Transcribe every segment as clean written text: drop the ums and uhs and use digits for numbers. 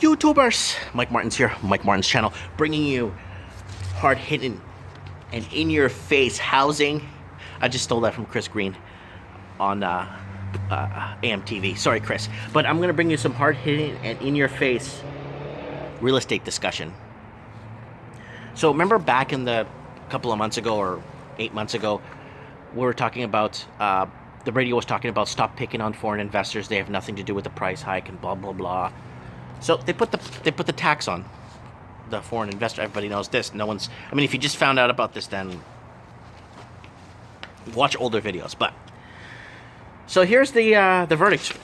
YouTubers! Mike Martins here, Mike Martins channel, bringing you hard-hitting and in-your-face housing. I just stole that from Chris Green on AMTV. Sorry, Chris. But I'm going to bring you some hard-hitting and in-your-face real estate discussion. So remember back in the couple of months ago or 8 months ago, we were talking about, the radio was talking about stop picking on foreign investors. They have nothing to do with the price hike and blah, blah, blah. So they put the tax on the foreign investor. Everybody knows this. No one's. I mean, if you just found out about this, then watch older videos. But so here's the verdict.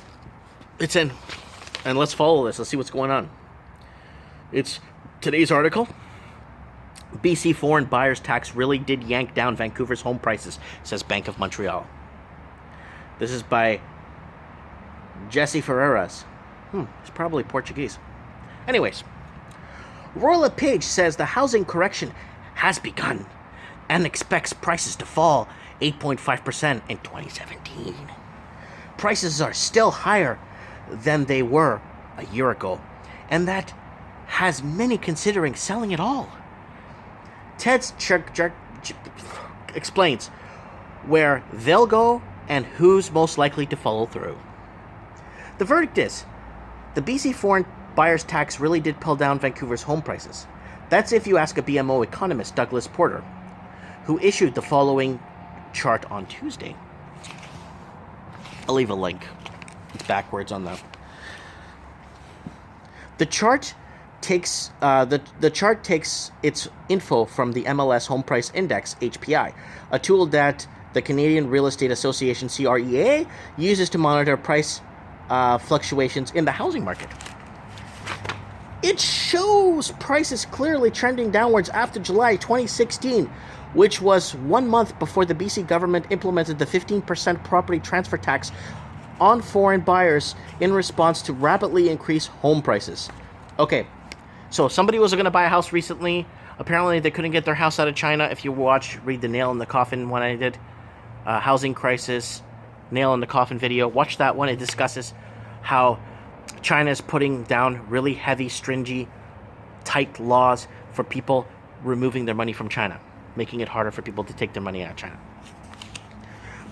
It's in, and let's follow this. Let's see what's going on. It's today's article. BC foreign buyers tax really did yank down Vancouver's home prices, says Bank of Montreal. This is by Jesse Ferreiras. He's probably Portuguese. Anyways, Royal LePage says the housing correction has begun and expects prices to fall 8.5% in 2017. Prices are still higher than they were a year ago, and that has many considering selling it all. Ted's explains where they'll go and who's most likely to follow through. The verdict is, the BC foreign buyers tax really did pull down Vancouver's home prices. That's if you ask a BMO economist, Douglas Porter, who issued the following chart on Tuesday. I'll leave a link. It's backwards on the chart takes the chart takes its info from the MLS Home Price Index, HPI, a tool that the Canadian Real Estate Association, CREA, uses to monitor price fluctuations in the housing market. It shows prices clearly trending downwards after July 2016, which was 1 month before the BC government implemented the 15% property transfer tax on foreign buyers in response to rapidly increased home prices. Okay, so somebody was going to buy a house recently. Apparently they couldn't get their house out of China. If you read the Nail in the Coffin one I did, housing crisis, Nail in the Coffin video, watch that one. It discusses how China is putting down really heavy, stringy, tight laws for people removing their money from China, making it harder for people to take their money out of China.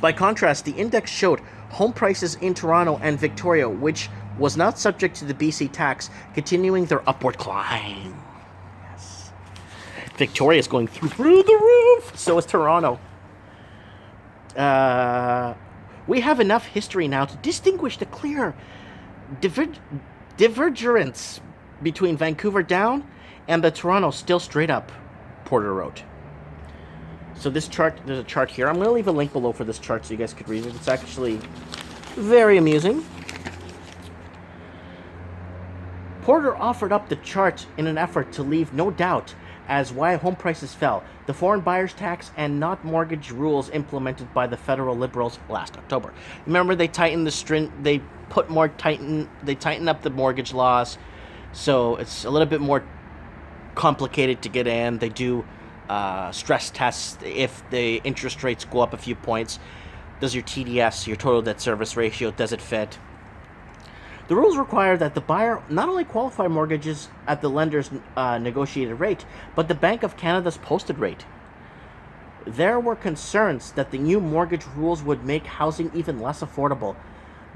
By contrast, the index showed home prices in Toronto and Victoria, which was not subject to the BC tax, continuing their upward climb. Yes. Victoria is going through the roof. So is Toronto. We have enough history now to distinguish the clear divergence between Vancouver down and the Toronto still straight up, Porter wrote. So this chart, there's a chart here. I'm going to leave a link below for this chart so you guys could read it. It's actually very amusing. Porter offered up the chart in an effort to leave no doubt as why home prices fell, the foreign buyers tax and not mortgage rules implemented by the federal Liberals last October. Remember, they tightened they tighten up the mortgage laws, so it's a little bit more complicated to get in. They do stress tests. If the interest rates go up a few points, does your TDS, your total debt service ratio, does it fit? The rules require that the buyer not only qualify mortgages at the lender's negotiated rate, but the Bank of Canada's posted rate. There were concerns that the new mortgage rules would make housing even less affordable.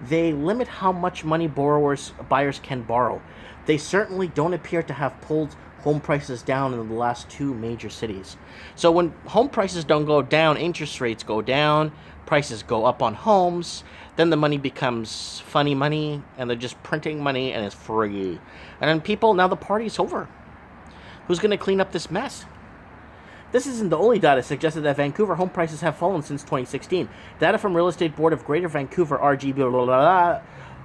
They limit how much money buyers can borrow. They certainly don't appear to have pulled home prices down in the last two major cities. So when home prices don't go down, interest rates go down, prices go up on homes, then the money becomes funny money, and they're just printing money, and it's free. And then now the party's over. Who's going to clean up this mess? This isn't the only data suggested that Vancouver home prices have fallen since 2016. Data from Real Estate Board of Greater Vancouver, RG, blah, blah, blah, blah,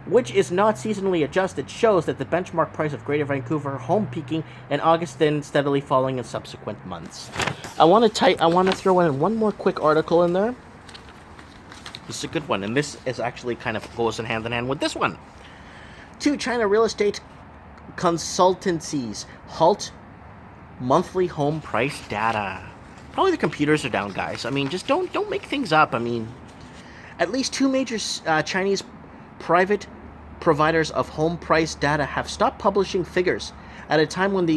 which is not seasonally adjusted, shows that the benchmark price of Greater Vancouver home peaking in August, then steadily falling in subsequent months. I want to throw in one more quick article in there. This is a good one, and this is actually kind of goes in hand with this one. 2 China real estate consultancies halt monthly home price data. Probably the computers are down, guys. I mean, just don't make things up. I mean, at least 2 major Chinese private providers of home price data have stopped publishing figures at a time when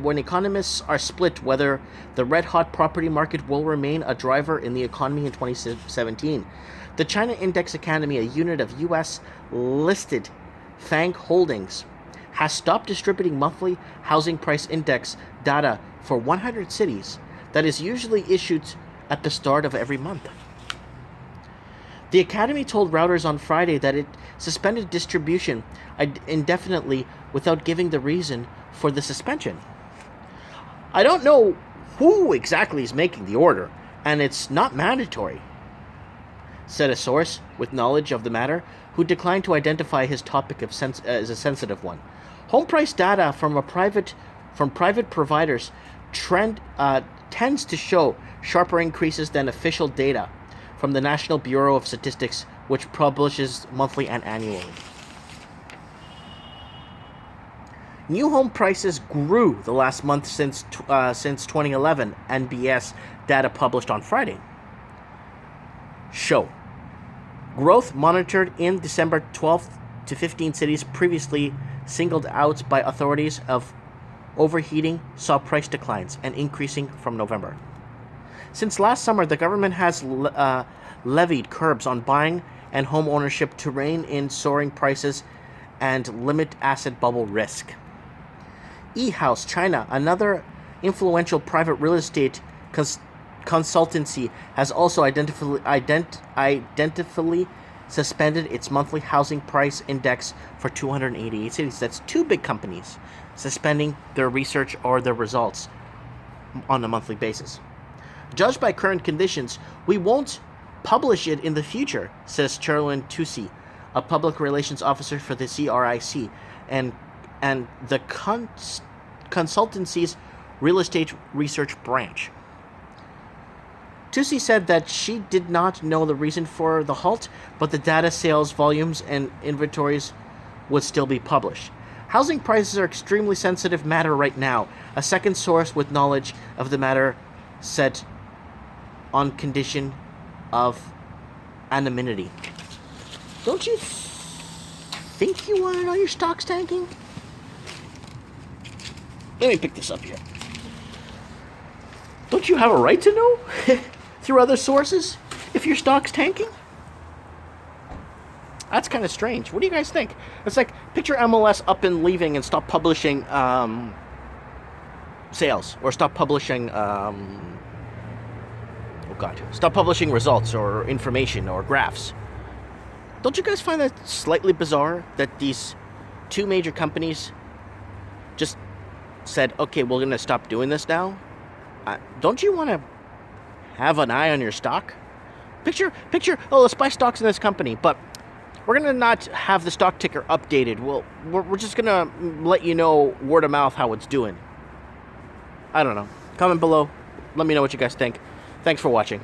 when economists are split whether the red-hot property market will remain a driver in the economy in 2017. The China Index Academy, a unit of U.S. listed FANG Holdings, has stopped distributing monthly housing price index data for 100 cities that is usually issued at the start of every month. The Academy told Reuters on Friday that it suspended distribution indefinitely without giving the reason for the suspension. I don't know who exactly is making the order, and it's not mandatory, said a source with knowledge of the matter who declined to identify his topic as a sensitive one. Home price data from private providers tends to show sharper increases than official data from the National Bureau of Statistics, which publishes monthly and annually. New home prices grew the last month since 2011, NBS data published on Friday show. Growth monitored in December 12th to 15 cities previously singled out by authorities of overheating saw price declines and increasing from November. Since last summer, the government has levied curbs on buying and home ownership to rein in soaring prices and limit asset bubble risk. eHouse China, another influential private real estate consultancy, has also identically suspended its monthly housing price index for 288 cities. That's two big companies suspending their research or their results on a monthly basis. Judged by current conditions, we won't publish it in the future, says Cherlyn Tusi, a public relations officer for the CRIC and the consultancy's real estate research branch. Tusi said that she did not know the reason for the halt, but the data, sales volumes, and inventories would still be published. Housing prices are extremely sensitive matter right now, a second source with knowledge of the matter said, on condition of anonymity. Don't you think you want to know your stock's tanking? Let me pick this up here. Don't you have a right to know through other sources if your stock's tanking? That's kind of strange. What do you guys think? It's like, picture MLS up and leaving and stop publishing sales, or stop publishing stop publishing results or information or graphs. Don't you guys find that slightly bizarre that these two major companies just said, okay, we're going to stop doing this now? Don't you want to have an eye on your stock? Picture, oh, let's buy stocks in this company, but we're going to not have the stock ticker updated. We're just going to let you know word of mouth how it's doing. I don't know. Comment below. Let me know what you guys think. Thanks for watching.